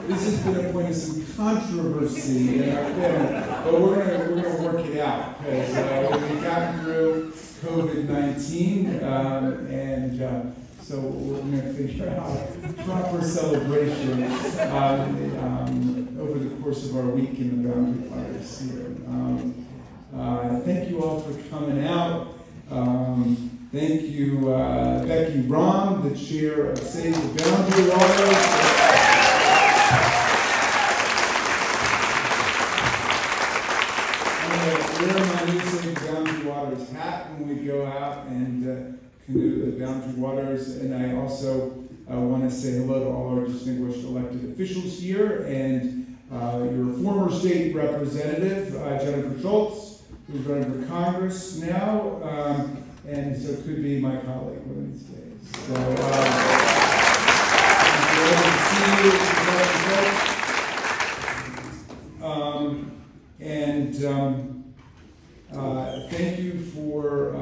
this has been a point of some controversy in our family, but we're gonna work it out because we've gotten through COVID-19, and so we're going to figure out proper celebration over the course of our week in the Boundary Waters here. Thank you all for coming out. Thank you, Becky Rom, the chair of Save the Boundary Waters. I'm going to wear my new Save the Boundary Waters hat when we go out and canoe the Boundary Waters. And I also want to say hello to all our distinguished elected officials here and your former state representative, Jennifer Schultz, who's running for Congress now, and so could be my colleague one of these days. So, glad to see you. Thank you for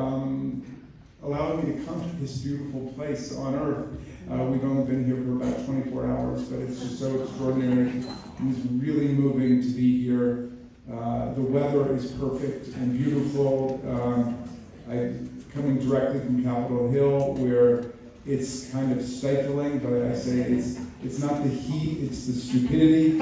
allowing me to come to this beautiful place on Earth. We've only been here for about 24 hours, but it's just so extraordinary. It's really moving to be here. The weather is perfect and beautiful. I'm coming directly from Capitol Hill, where it's kind of stifling, but I say it's not the heat, it's the stupidity.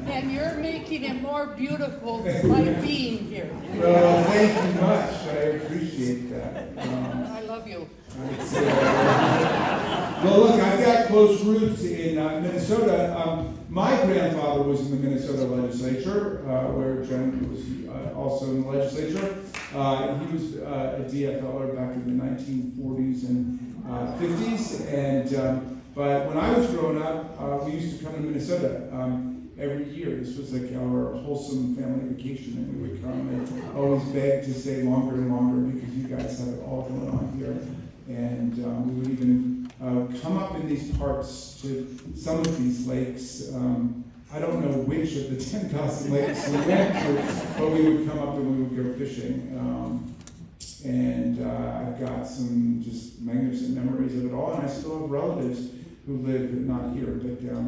And you're making it more beautiful by being here. Well, thank you much. I appreciate that. I love you. Well, look, I've got close roots in Minnesota. My grandfather was in the Minnesota legislature, where Jen was also in the legislature. He was a DFLer back in the 1940s and 50s. And but when I was growing up, we used to come to Minnesota every year. This was like our wholesome family vacation, and we would come and always beg to stay longer and longer because you guys have it all going on here. And we would even come up in these parks to some of these lakes. I don't know which of the 10,000 lakes we went to, but we would come up and we would go fishing. I've got some just magnificent memories of it all, and I still have relatives who live not here, but down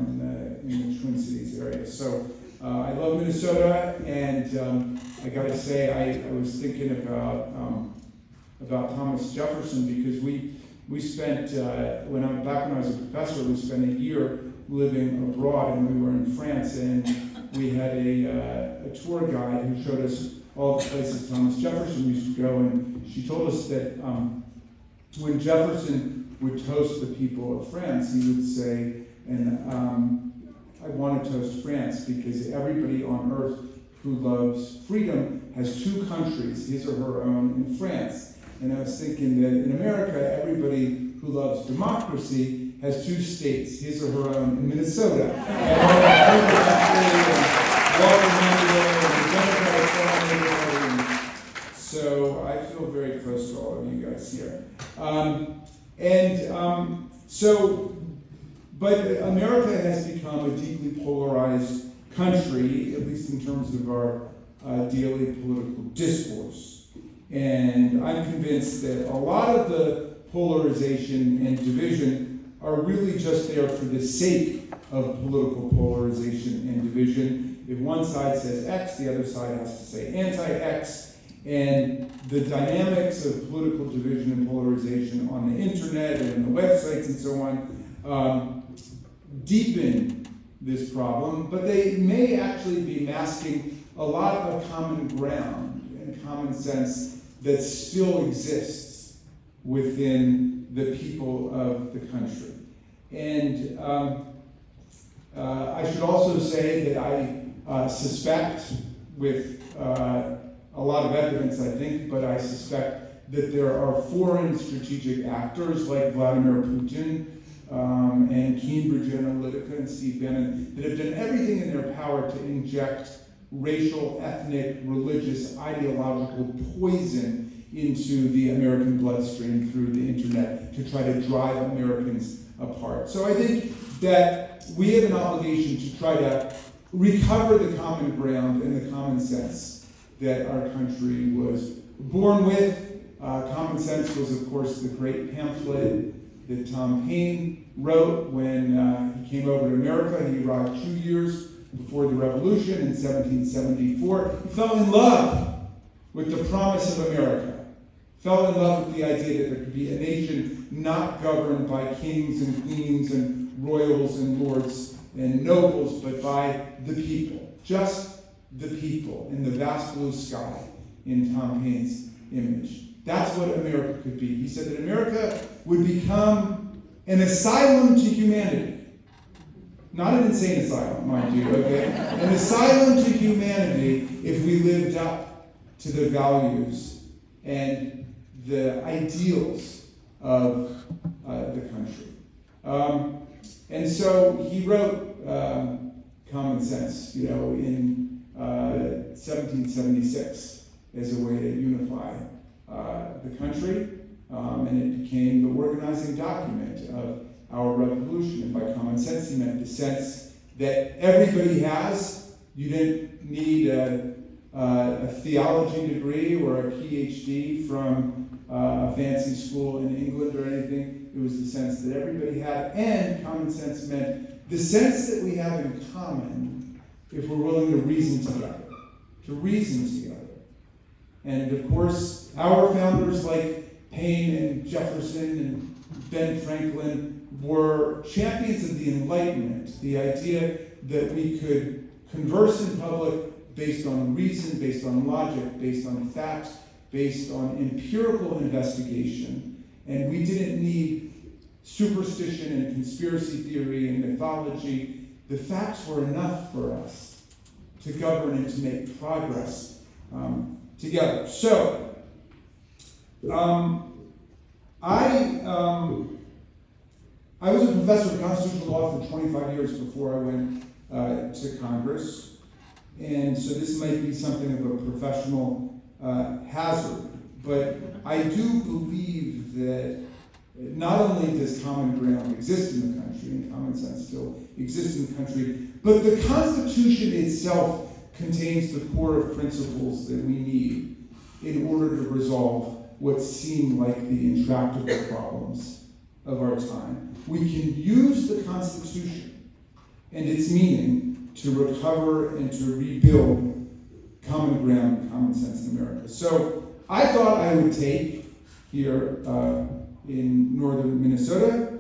in the Twin Cities area. So I love Minnesota, and I got to say, I was thinking about Thomas Jefferson because we spent when I was a professor, we spent a year living abroad, and we were in France, and we had a tour guide who showed us all the places Thomas Jefferson used to go, and she told us that when Jefferson would toast the people of France, he would say, and I want to toast France because everybody on earth who loves freedom has two countries, his or her own, in France. And I was thinking that in America, everybody who loves democracy has two states, his or her own, in Minnesota. So I feel very close to all of you guys here. But America has become a deeply polarized country, at least in terms of our daily political discourse. And I'm convinced that a lot of the polarization and division are really just there for the sake of political polarization and division. If one side says X, the other side has to say anti-X. And the dynamics of political division and polarization on the internet and the websites and so on deepen this problem, but they may actually be masking a lot of common ground and common sense that still exists within the people of the country. And I should also say that I suspect, with a lot of evidence I think, but I suspect that there are foreign strategic actors like Vladimir Putin and Cambridge Analytica and Steve Bannon that have done everything in their power to inject racial, ethnic, religious, ideological poison into the American bloodstream through the internet to try to drive Americans apart. So I think that we have an obligation to try to recover the common ground and the common sense that our country was born with, Common Sense was, of course, the great pamphlet that Tom Paine wrote when he came over to America. He arrived 2 years before the Revolution in 1774. He fell in love with the promise of America. Fell in love with the idea that there could be a nation not governed by kings and queens and royals and lords and nobles, but by the people. Just the people in the vast blue sky in Tom Paine's image. That's what America could be. He said that America would become an asylum to humanity. Not an insane asylum, mind you, okay? An asylum to humanity if we lived up to the values and the ideals of the country. And so he wrote Common Sense, in 1776 as a way to unify the country, and it became the organizing document of our revolution. And by common sense, he meant the sense that everybody has. You didn't need a theology degree or a PhD from a fancy school in England or anything. It was the sense that everybody had, and common sense meant the sense that we have in common if we're willing to reason together. And of course, our founders like Paine and Jefferson and Ben Franklin were champions of the Enlightenment, the idea that we could converse in public based on reason, based on logic, based on facts, based on empirical investigation, and we didn't need superstition and conspiracy theory and mythology. The facts were enough for us to govern and to make progress together. So, I was a professor of constitutional law for 25 years before I went to Congress, and so this might be something of a professional hazard, but I do believe that not only does common ground exist in the country, and common sense still exists in the country, but the Constitution itself contains the core of principles that we need in order to resolve what seem like the intractable problems of our time. We can use the Constitution and its meaning to recover and to rebuild common ground and common sense in America. So I thought I would take here in northern Minnesota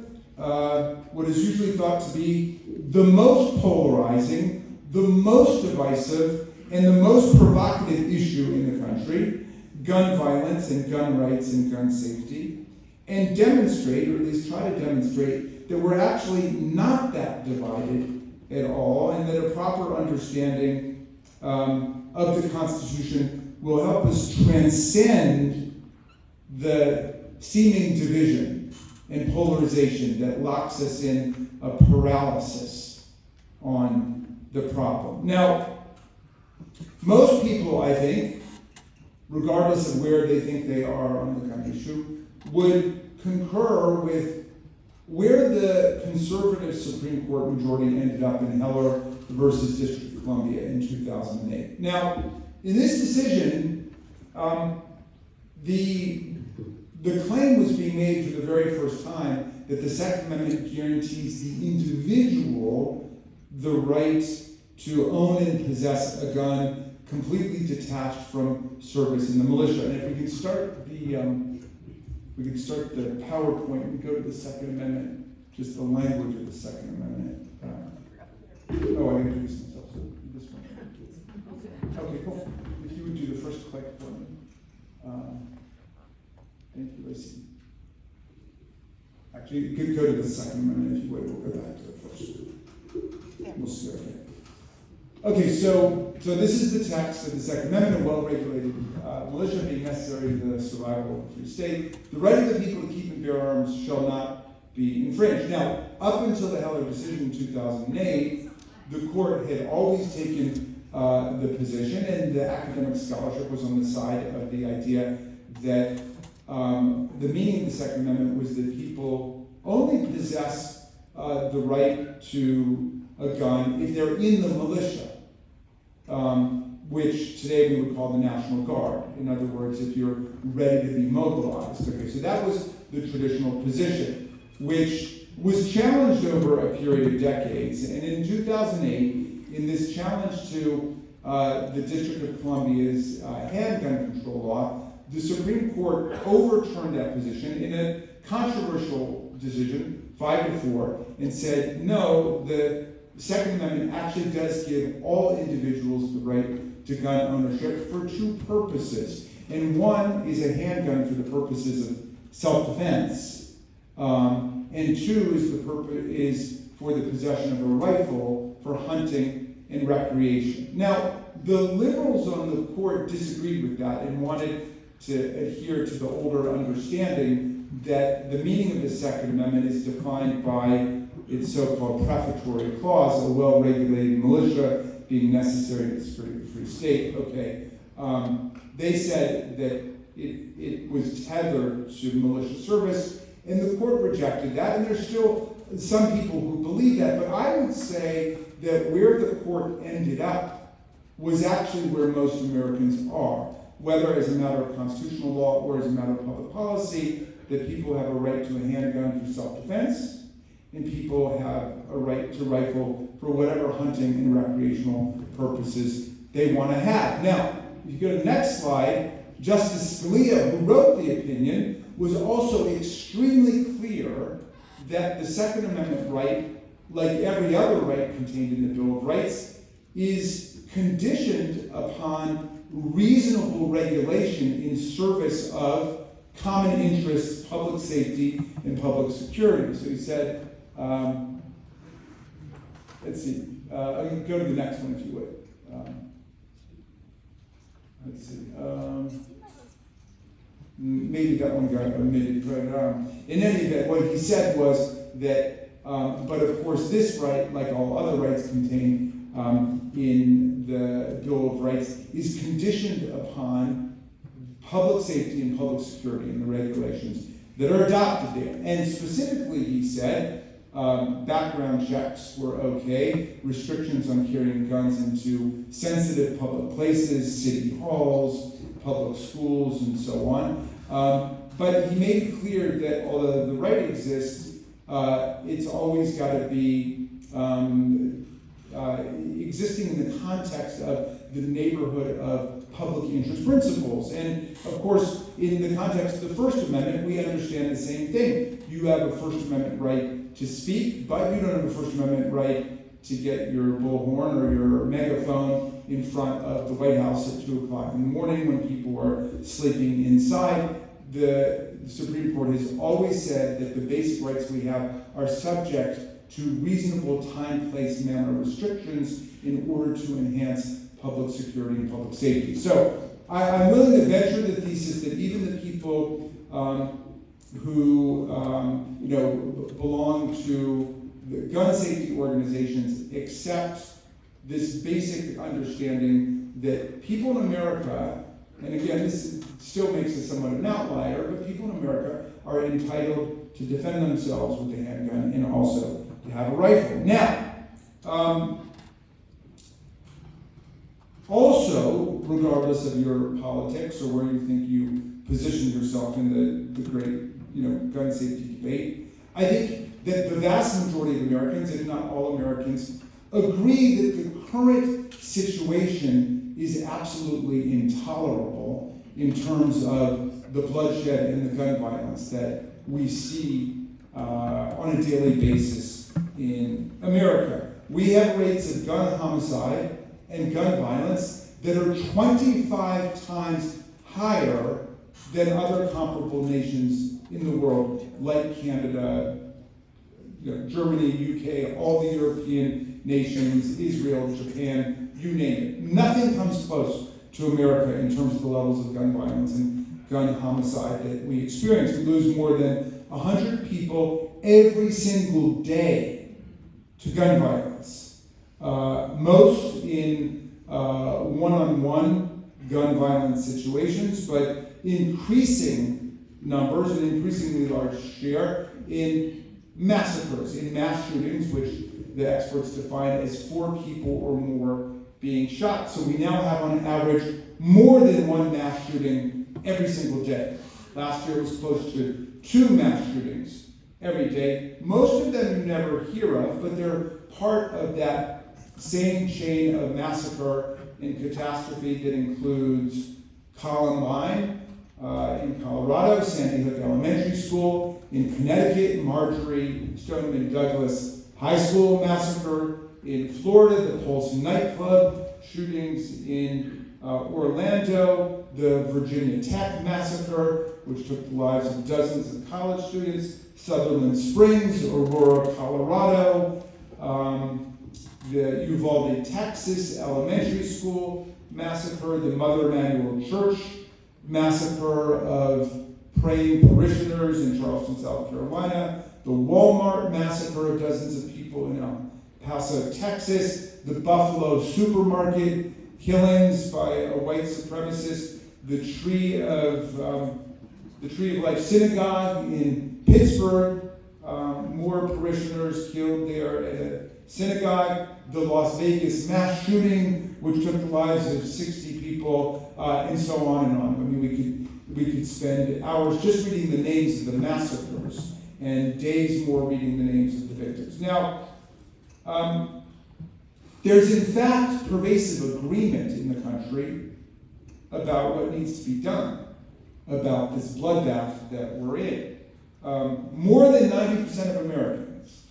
what is usually thought to be the most polarizing, the most divisive, and the most provocative issue in the country, gun violence and gun rights and gun safety, and demonstrate, or at least try to demonstrate, that we're actually not that divided at all, and that a proper understanding of the Constitution will help us transcend the seeming division and polarization that locks us in a paralysis on the problem. Now, most people, I think, regardless of where they think they are on the gun issue, would concur with where the conservative Supreme Court majority ended up in Heller versus District of Columbia in 2008. Now, in this decision, the claim was being made for the very first time that the Second Amendment guarantees the individual the right to own and possess a gun completely detached from service in the militia. And if we could start the PowerPoint and go to the Second Amendment, just the language of the Second Amendment. Oh, I can do this myself. So this one. Okay, cool. If you would do the first click for me. Thank you, Raskin. Actually, you could go to the Second Amendment if you would. We'll go back to the first. We'll see. Okay, so this is the text of the Second Amendment: a well-regulated militia being necessary to the survival of a free state. The right of the people to keep and bear arms shall not be infringed. Now, up until the Heller decision in 2008, the court had always taken the position, and the academic scholarship was on the side of the idea that the meaning of the Second Amendment was that people only possess the right to a gun if they're in the militia. which today we would call the National Guard. In other words, if you're ready to be mobilized. Okay, so that was the traditional position, which was challenged over a period of decades. And in 2008, in this challenge to the District of Columbia's handgun control law, the Supreme Court overturned that position in a controversial decision, 5-4, and said, no, the Second Amendment actually does give all individuals the right to gun ownership for two purposes. And one is a handgun for the purposes of self-defense, and two is for the possession of a rifle for hunting and recreation. Now, the liberals on the court disagreed with that and wanted to adhere to the older understanding that the meaning of the Second Amendment is defined by its so-called prefatory clause, a well-regulated militia being necessary to the free state. Okay, they said that it was tethered to militia service, and the court rejected that, and there's still some people who believe that, but I would say that where the court ended up was actually where most Americans are, whether as a matter of constitutional law or as a matter of public policy, that people have a right to a handgun for self-defense, and people have a right to rifle for whatever hunting and recreational purposes they want to have. Now, if you go to the next slide, Justice Scalia, who wrote the opinion, was also extremely clear that the Second Amendment right, like every other right contained in the Bill of Rights, is conditioned upon reasonable regulation in service of common interests, public safety, and public security. So he said, let's see, go to the next one if you would. Let's see. Maybe that one got omitted, but in any event, what he said was that, but of course this right, like all other rights contained in the Bill of Rights, is conditioned upon public safety and public security and the regulations that are adopted there. And specifically, he said, background checks were okay, restrictions on carrying guns into sensitive public places, city halls, public schools, and so on. But he made it clear that although the right exists, it's always got to be existing in the context of the neighborhood of public interest principles. And of course, in the context of the First Amendment, we understand the same thing. You have a First Amendment right to speak, but you don't have a First Amendment right to get your bullhorn or your megaphone in front of the White House at 2 o'clock in the morning when people are sleeping inside. The Supreme Court has always said that the basic rights we have are subject to reasonable time, place, manner restrictions in order to enhance public security and public safety. So I'm willing to venture the thesis that even the people who belong to the gun safety organizations accept this basic understanding that people in America, and again, this still makes it somewhat of an outlier, but people in America are entitled to defend themselves with a handgun and also to have a rifle. Now, also, regardless of your politics or where you think you position yourself in the great gun safety debate, I think that the vast majority of Americans, if not all Americans, agree that the current situation is absolutely intolerable in terms of the bloodshed and the gun violence that we see on a daily basis in America. We have rates of gun homicide and gun violence that are 25 times higher than other comparable nations in the world, like Canada, Germany, UK, all the European nations, Israel, Japan, you name it. Nothing comes close to America in terms of the levels of gun violence and gun homicide that we experience. We lose more than 100 people every single day to gun violence. Most in one-on-one gun violence situations, but increasing numbers, an increasingly large share in massacres, in mass shootings, which the experts define as 4 people or more being shot. So we now have on average more than one mass shooting every single day. Last year was close to 2 mass shootings every day. Most of them you never hear of, but they're part of that same chain of massacre and catastrophe that includes Columbine in Colorado, Sandy Hook Elementary School, in Connecticut, Marjorie Stoneman Douglas High School massacre, in Florida, the Pulse nightclub shootings in Orlando, the Virginia Tech massacre, which took the lives of dozens of college students, Sutherland Springs, Aurora, Colorado, the Uvalde, Texas elementary school massacre, the Mother Emanuel Church massacre of praying parishioners in Charleston, South Carolina, the Walmart massacre of dozens of people in El Paso, Texas, the Buffalo supermarket killings by a white supremacist, the Tree of Life Synagogue in Pittsburgh, more parishioners killed there at a synagogue, the Las Vegas mass shooting, which took the lives of 60 people, and so on and on. I mean, we could spend hours just reading the names of the massacres and days more reading the names of the victims. Now, there's in fact pervasive agreement in the country about what needs to be done about this bloodbath that we're in. More than 90% of Americans,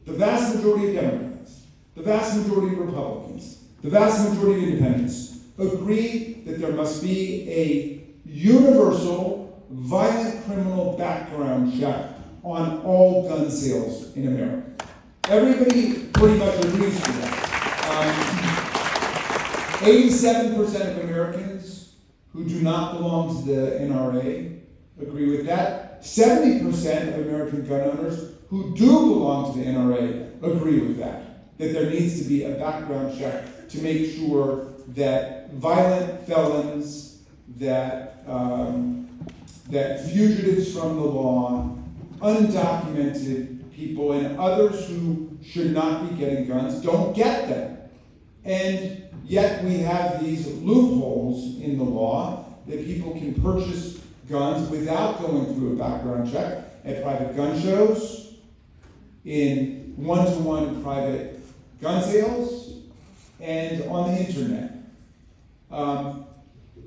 the vast majority of Democrats, the vast majority of Republicans, the vast majority of independents agree that there must be a universal violent criminal background check on all gun sales in America. Everybody pretty much agrees to that. 87% of Americans who do not belong to the NRA agree with that. 70% of American gun owners who do belong to the NRA agree with that there needs to be a background check to make sure that violent felons, that fugitives from the law, undocumented people, and others who should not be getting guns don't get them. And yet we have these loopholes in the law that people can purchase guns without going through a background check at private gun shows, in one-to-one private gun sales, and on the internet. And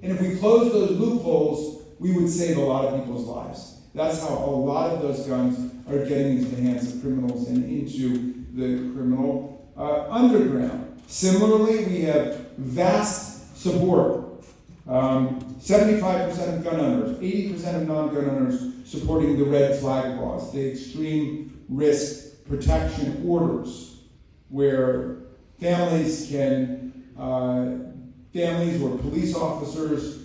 if we close those loopholes, we would save a lot of people's lives. That's how a lot of those guns are getting into the hands of criminals and into the criminal underground. Similarly, we have vast support. 75% of gun owners, 80% of non-gun owners supporting the red flag laws, the extreme risk protection orders, where families or police officers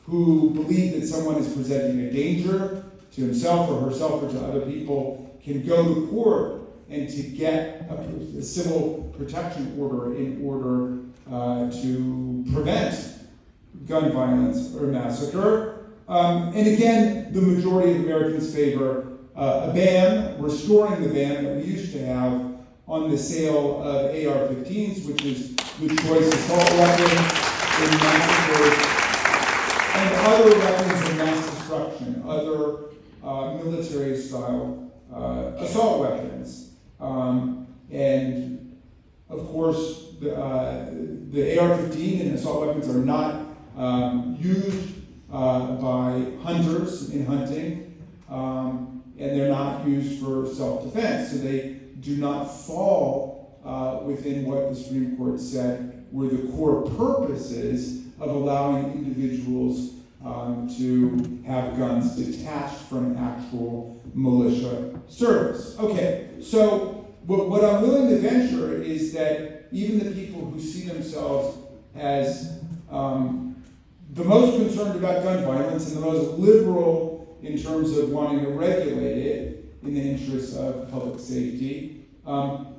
who believe that someone is presenting a danger to himself or herself or to other people can go to court and to get a civil protection order in order to prevent gun violence or massacre. And again, the majority of Americans favor a ban, restoring the ban that we used to have on the sale of AR-15s, which is the choice assault weapon in massacres, and other weapons of mass destruction, other military-style assault weapons. And of course, the AR-15 and assault weapons are not used by hunters in hunting, and they're not used for self-defense, so they do not fall within what the Supreme Court said were the core purposes of allowing individuals to have guns detached from actual militia service. Okay, so what I'm willing to venture is that even the people who see themselves as the most concerned about gun violence and the most liberal in terms of wanting to regulate it in the interests of public safety,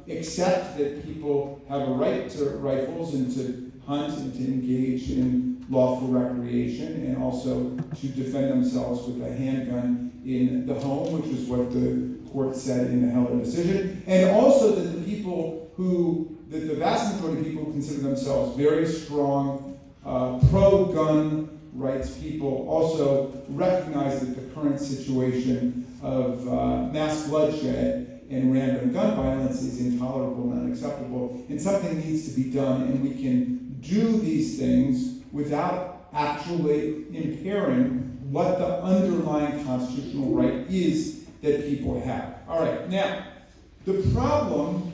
accept that people have a right to rifles and to hunt and to engage in lawful recreation, and also to defend themselves with a handgun in the home, which is what the court said in the Heller decision, and also that the people who that the vast majority of people who consider themselves very strong, pro-gun rights people also recognize that the current situation of mass bloodshed and random gun violence is intolerable and unacceptable, and something needs to be done, and we can do these things without actually impairing what the underlying constitutional right is that people have. All right, now, the problem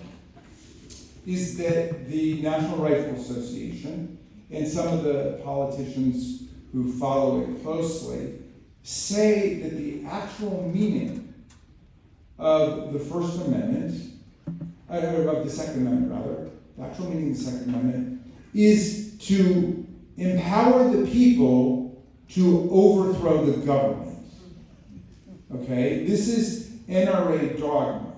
is that the National Rifle Association and some of the politicians who follow it closely say that the actual meaning of the First Amendment, of the Second Amendment rather, the actual meaning of the Second Amendment is to empower the people to overthrow the government. Okay, this is NRA dogma.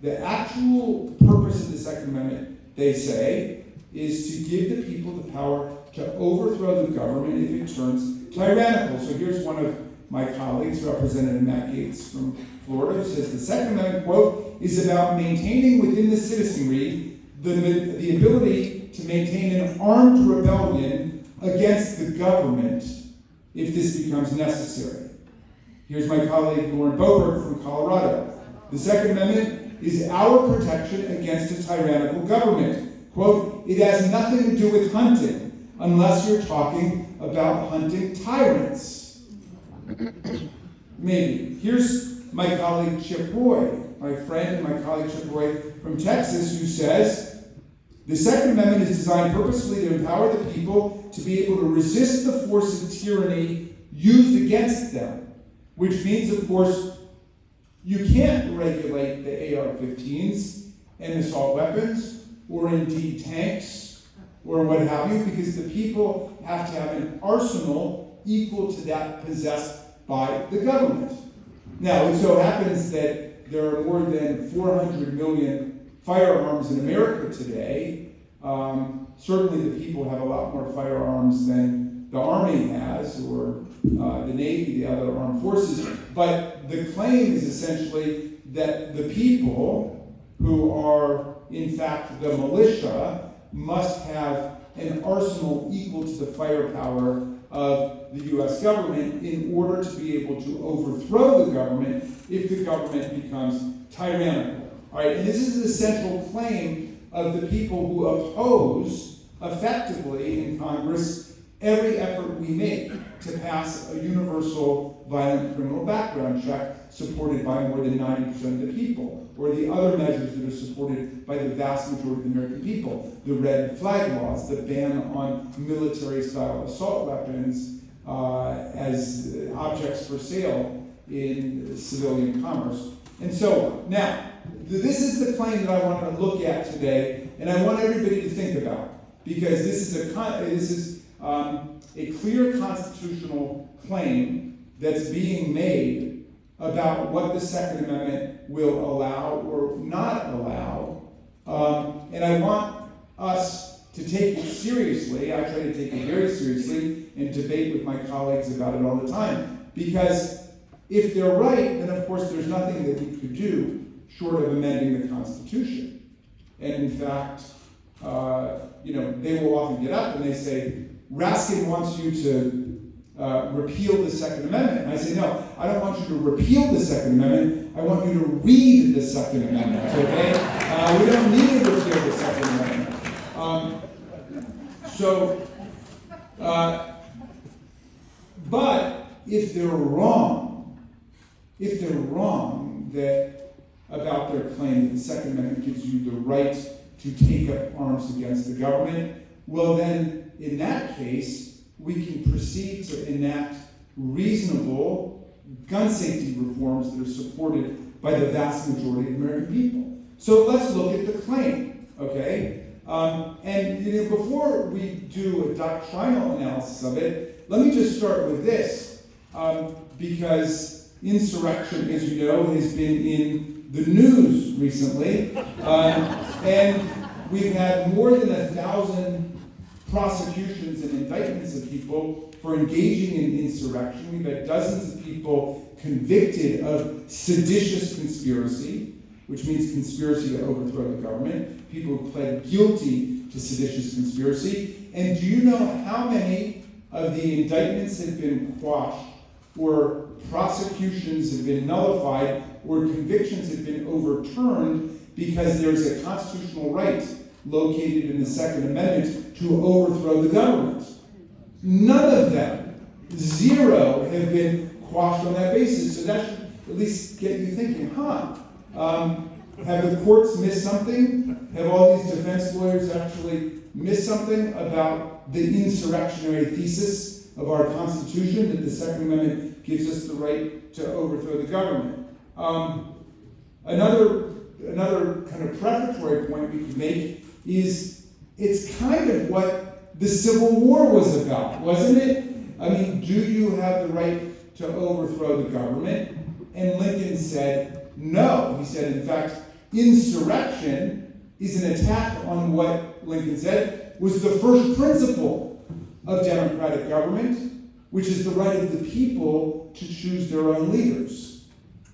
The actual purpose of the Second Amendment, they say, is to give the people the power to overthrow the government if it turns tyrannical. So here's one of my colleagues, Representative Matt Gaetz from Florida, who says the Second Amendment, quote, is about maintaining within the citizenry the ability to maintain an armed rebellion against the government if this becomes necessary. Here's my colleague Lauren Boebert from Colorado. The Second Amendment is our protection against a tyrannical government. Quote, it has nothing to do with hunting, unless you're talking about hunting tyrants. Maybe. Here's my colleague Chip Roy, my friend and my colleague Chip Roy from Texas, who says, the Second Amendment is designed purposefully to empower the people to be able to resist the force of tyranny used against them, which means, of course, you can't regulate the AR-15s and assault weapons, or indeed tanks, or what have you, because the people have to have an arsenal equal to that possessed by the government. Now, it so happens that there are more than 400 million firearms in America today. Certainly the people have a lot more firearms than the Army has, or the Navy, the other armed forces. But the claim is essentially that the people who are, in fact, the militia, must have an arsenal equal to the firepower of the U.S. government in order to be able to overthrow the government if the government becomes tyrannical. All right, and this is the central claim of the people who oppose, effectively, in Congress, every effort we make to pass a universal violent criminal background check supported by more than 90% of the people, or the other measures that are supported by the vast majority of the American people, the red flag laws, the ban on military-style assault weapons as objects for sale in civilian commerce, and so on. Now, this is the claim that I want to look at today, and I want everybody to think about, because this is a clear constitutional claim that's being made about what the Second Amendment will allow or not allow, and I want us to take it seriously. I try to take it very seriously and debate with my colleagues about it all the time, because if they're right, then of course there's nothing that we could do short of amending the Constitution. And in fact, they will often get up and they say, Raskin wants you to repeal the Second Amendment. And I say, no, I don't want you to repeal the Second Amendment. I want you to read the Second Amendment, okay? We don't need to repeal the Second Amendment. But if they're wrong about their claim that the Second Amendment gives you the right to take up arms against the government, well then, in that case, we can proceed to enact reasonable gun safety reforms that are supported by the vast majority of American people. So let's look at the claim, okay? Before we do a doctrinal analysis of it, let me just start with this, because insurrection, as you know, has been in the news recently, and we've had more than 1,000 prosecutions and indictments of people for engaging in insurrection. We've had dozens of people convicted of seditious conspiracy. which means conspiracy to overthrow the government. People who pled guilty to seditious conspiracy. And do you know how many of the indictments have been quashed, or prosecutions have been nullified, or convictions have been overturned because there's a constitutional right located in the Second Amendment to overthrow the government? None of them, zero, have been quashed on that basis. So that should at least get you thinking, have the courts missed something? Have all these defense lawyers actually missed something about the insurrectionary thesis of our Constitution, that the Second Amendment gives us the right to overthrow the government? Another kind of prefatory point we could make is it's kind of what the Civil War was about, wasn't it? I mean, do you have the right to overthrow the government? And Lincoln said no. He said, in fact, insurrection is an attack on what Lincoln said was the first principle of democratic government, which is the right of the people to choose their own leaders.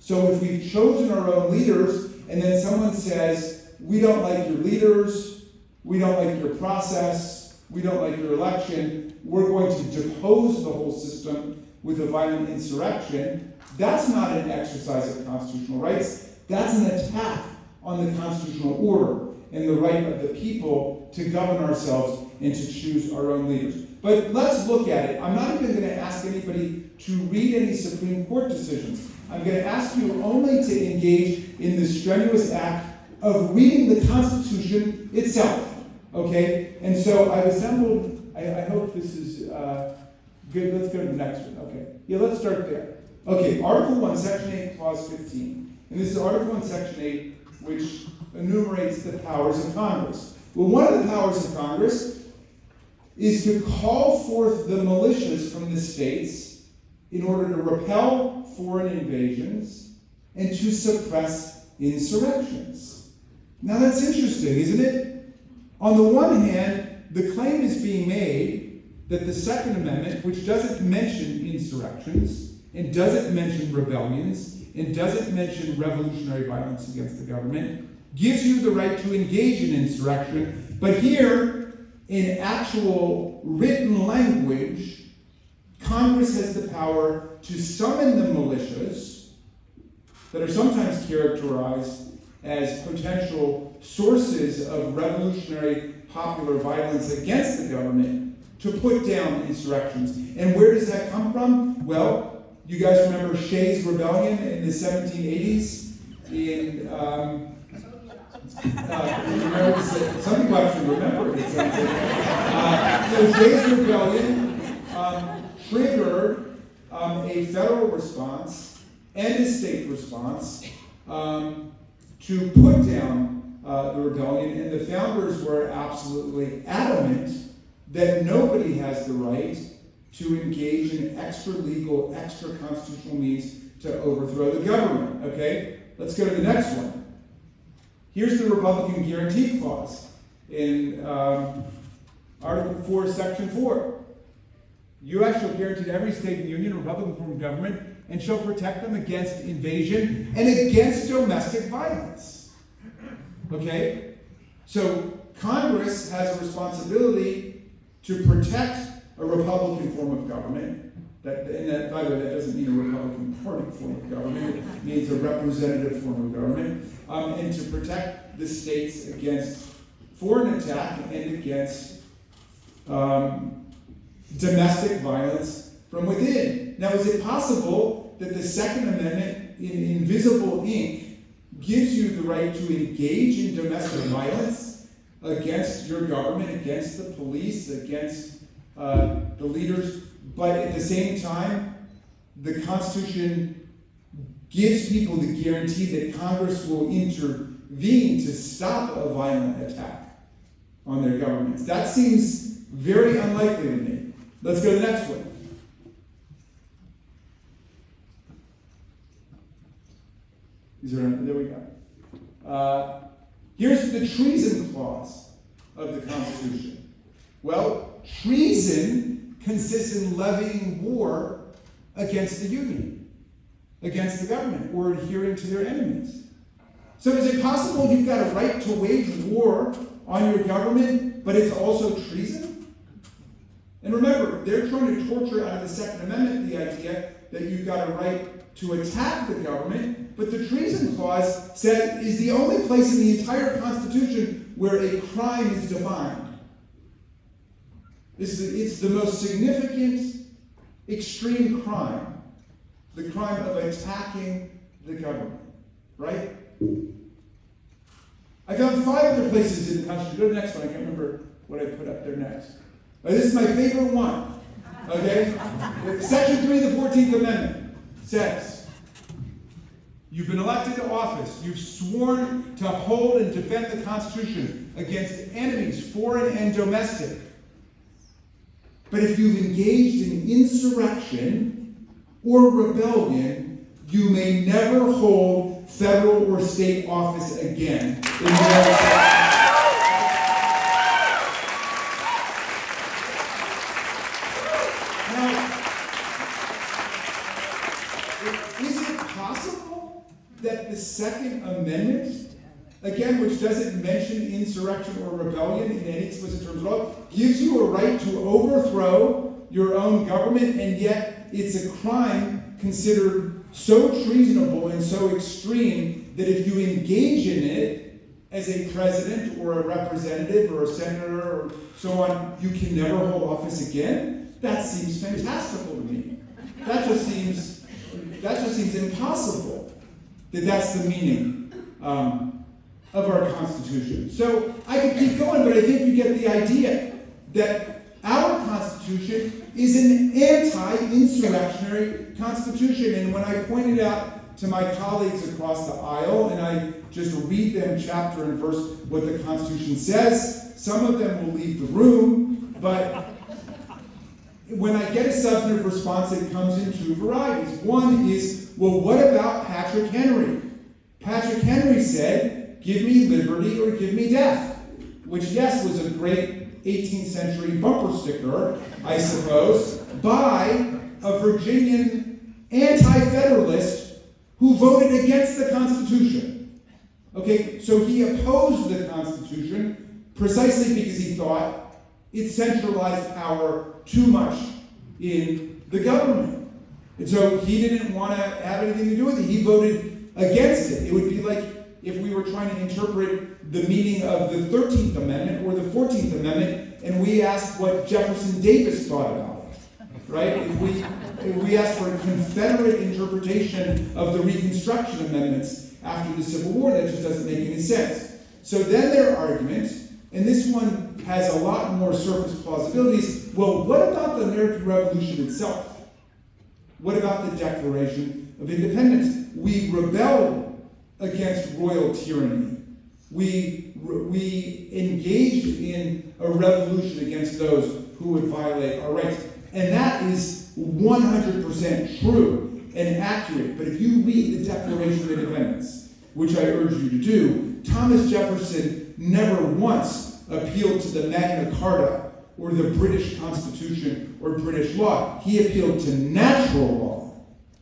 So if we've chosen our own leaders, and then someone says, we don't like your leaders, we don't like your process, we don't like your election, we're going to depose the whole system with a violent insurrection, that's not an exercise of constitutional rights. That's an attack on the constitutional order and the right of the people to govern ourselves and to choose our own leaders. But let's look at it. I'm not even going to ask anybody to read any Supreme Court decisions. I'm going to ask you only to engage in the strenuous act of reading the Constitution itself. Okay? And so I've assembled, I hope this is good. Let's go to the next one. Okay. Yeah, let's start there. Okay, Article 1, Section 8, Clause 15. And this is Article 1, Section 8, which enumerates the powers of Congress. Well, one of the powers of Congress is to call forth the militias from the states in order to repel foreign invasions and to suppress insurrections. Now that's interesting, isn't it? On the one hand, the claim is being made that the Second Amendment, which doesn't mention insurrections, and doesn't mention rebellions, and doesn't mention revolutionary violence against the government, gives you the right to engage in insurrection. But here, in actual written language, Congress has the power to summon the militias that are sometimes characterized as potential sources of revolutionary popular violence against the government to put down insurrections. And where does that some Well, you guys remember Shays' Rebellion in the 1780s? Some people actually remember it. So Shays' Rebellion triggered a federal response and a state response to put down the rebellion, and the founders were absolutely adamant that nobody has the right to engage in extra-legal, extra-constitutional means to overthrow the government. Okay? Let's go to the next one. Here's the Republican Guarantee Clause in Article 4, Section 4. U.S. shall guarantee to every state in the Union a Republican form of government and shall protect them against invasion and against domestic violence. Okay? So Congress has a responsibility to protect a Republican form of government. By the way, that doesn't mean a Republican Party form of government. It means a representative form of government. And to protect the states against foreign attack and against domestic violence from within. Now, is it possible that the Second Amendment in invisible ink gives you the right to engage in domestic violence against your government, against the police, against the leaders, but at the same time, the Constitution gives people the guarantee that Congress will intervene to stop a violent attack on their governments? That seems very unlikely to me. Let's go to the next one. There we go. Here's the treason clause of the Constitution. Well, treason consists in levying war against the Union, against the government, or adhering to their enemies. So is it possible you've got a right to wage war on your government, but it's also treason? And remember, they're trying to torture out of the Second Amendment the idea that you've got a right to attack the government, but the treason clause is the only place in the entire Constitution where a crime is defined. It's the most significant extreme crime, the crime of attacking the government, right? I found 5 other places in the Constitution. Go to the next one. I can't remember what I put up there next. This is my favorite one. Okay? Section 3 of the 14th Amendment says, you've been elected to office. You've sworn to hold and defend the Constitution against enemies, foreign and domestic. But if you've engaged in insurrection or rebellion, you may never hold federal or state office again in the United States. Now, is it possible that the Second Amendment, again, which doesn't mention insurrection or rebellion in any explicit terms at all, gives you a right to overthrow your own government, and yet it's a crime considered so treasonable and so extreme that if you engage in it as a president or a representative or a senator or so on, you can never hold office again? That seems fantastical to me. That just seems impossible that that's the meaning of our Constitution. So I could keep going, but I think you get the idea that our Constitution is an anti-insurrectionary Constitution. And when I pointed out to my colleagues across the aisle, and I just read them chapter and verse what the Constitution says, some of them will leave the room, but when I get a substantive response, it comes in 2 varieties. One is, well, what about Patrick Henry? Patrick Henry said, give me liberty or give me death, which, yes, was a great 18th century bumper sticker, I suppose, by a Virginian anti-federalist who voted against the Constitution. Okay, so he opposed the Constitution precisely because he thought it centralized power too much in the government. And so he didn't want to have anything to do with it. He voted against it. It would be like if we were trying to interpret the meaning of the 13th Amendment or the 14th Amendment, and we asked what Jefferson Davis thought about it, right? If we asked for a Confederate interpretation of the Reconstruction Amendments after the Civil War, that just doesn't make any sense. So then their argument, and this one has a lot more surface plausibilities, well, what about the American Revolution itself? What about the Declaration of Independence? We rebelled against royal tyranny. We engaged in a revolution against those who would violate our rights. And that is 100% true and accurate. But if you read the Declaration of Independence, which I urge you to do, Thomas Jefferson never once appealed to the Magna Carta or the British Constitution or British law. He appealed to natural law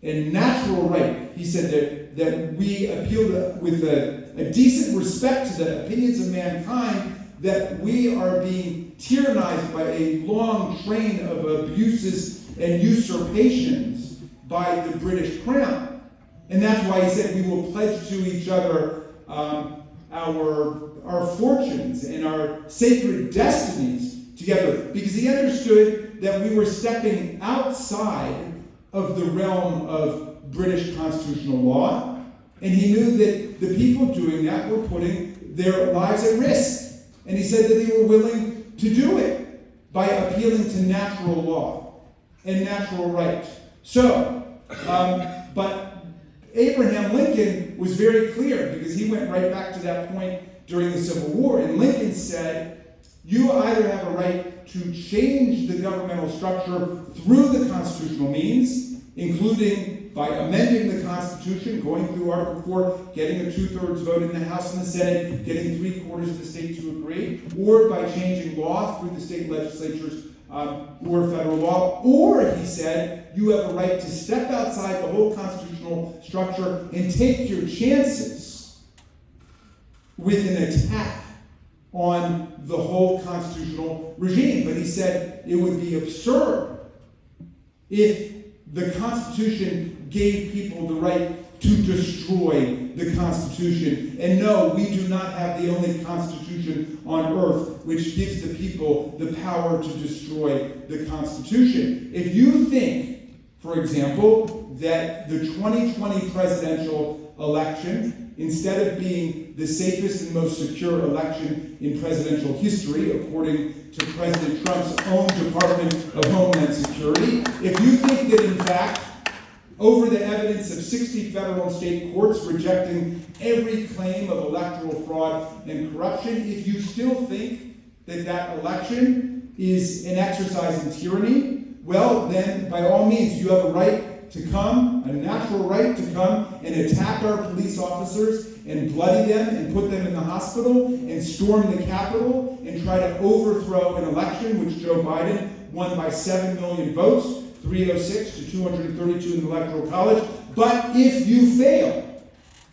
and natural right. He said that we appealed with a decent respect to the opinions of mankind, that we are being tyrannized by a long train of abuses and usurpations by the British Crown. And that's why he said we will pledge to each other our fortunes and our sacred destinies together, because he understood that we were stepping outside of the realm of British constitutional law, and he knew that the people doing that were putting their lives at risk. And he said that they were willing to do it by appealing to natural law and natural right. So, but Abraham Lincoln was very clear, because he went right back to that point during the Civil War, and Lincoln said, you either have a right to change the governmental structure through the constitutional means, including by amending the Constitution, going through Article 4, getting a 2/3 vote in the House and the Senate, getting 3/4 of the state to agree, or by changing law through the state legislatures or federal law, or, he said, you have a right to step outside the whole constitutional structure and take your chances with an attack on the whole constitutional regime. But he said it would be absurd if the Constitution gave people the right to destroy the Constitution. And no, we do not have the only Constitution on earth which gives the people the power to destroy the Constitution. If you think, for example, that the 2020 presidential election, instead of being the safest and most secure election in presidential history, according to President Trump's own Department of Homeland Security, if you think that, in fact, over the evidence of 60 federal and state courts rejecting every claim of electoral fraud and corruption, if you still think that that election is an exercise in tyranny, well, then by all means, you have a right to come, a natural right to come and attack our police officers and bloody them and put them in the hospital and storm the Capitol and try to overthrow an election which Joe Biden won by 7 million votes, 306 to 232 in the Electoral College. But if you fail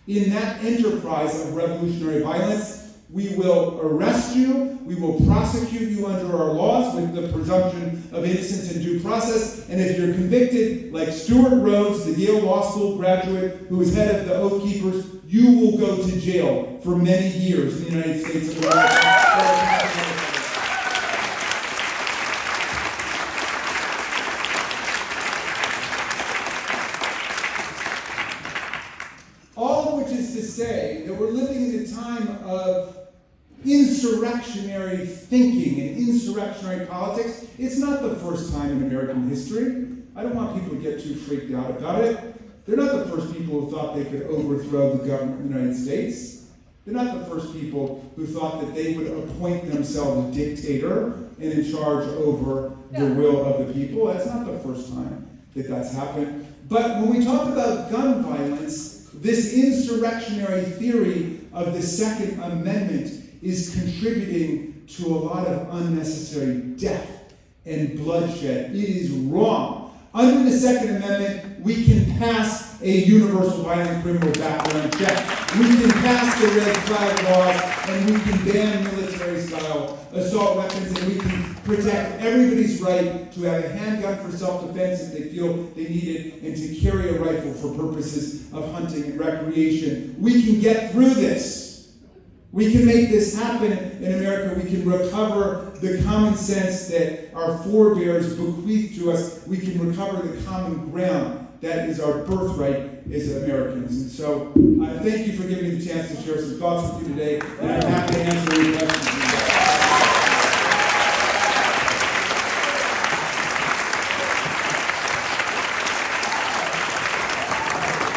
in that enterprise of revolutionary violence, we will arrest you, we will prosecute you under our laws with the presumption of innocence and due process, and if you're convicted, like Stuart Rhodes, the Yale Law School graduate who was head of the Oath Keepers, you will go to jail for many years in the United States of America. All of which is to say that we're living in a time of insurrectionary thinking and insurrectionary politics. It's not the first time in American history. I don't want people to get too freaked out about it. They're not the first people who thought they could overthrow the government of the United States. They're not the first people who thought that they would appoint themselves a dictator and in charge over the will of the people. That's not the first time that that's happened. But when we talk about gun violence, this insurrectionary theory of the Second Amendment is contributing to a lot of unnecessary death and bloodshed. It is wrong. Under the Second Amendment, we can pass a universal violent criminal background check. We can pass the red flag laws, and we can ban military-style assault weapons, and we can protect everybody's right to have a handgun for self-defense if they feel they need it, and to carry a rifle for purposes of hunting and recreation. We can get through this. We can make this happen in America. We can recover the common sense that our forebears bequeathed to us. We can recover the common ground that is our birthright as Americans. And so I thank you for giving me the chance to share some thoughts with you today, and I'm happy to answer any questions.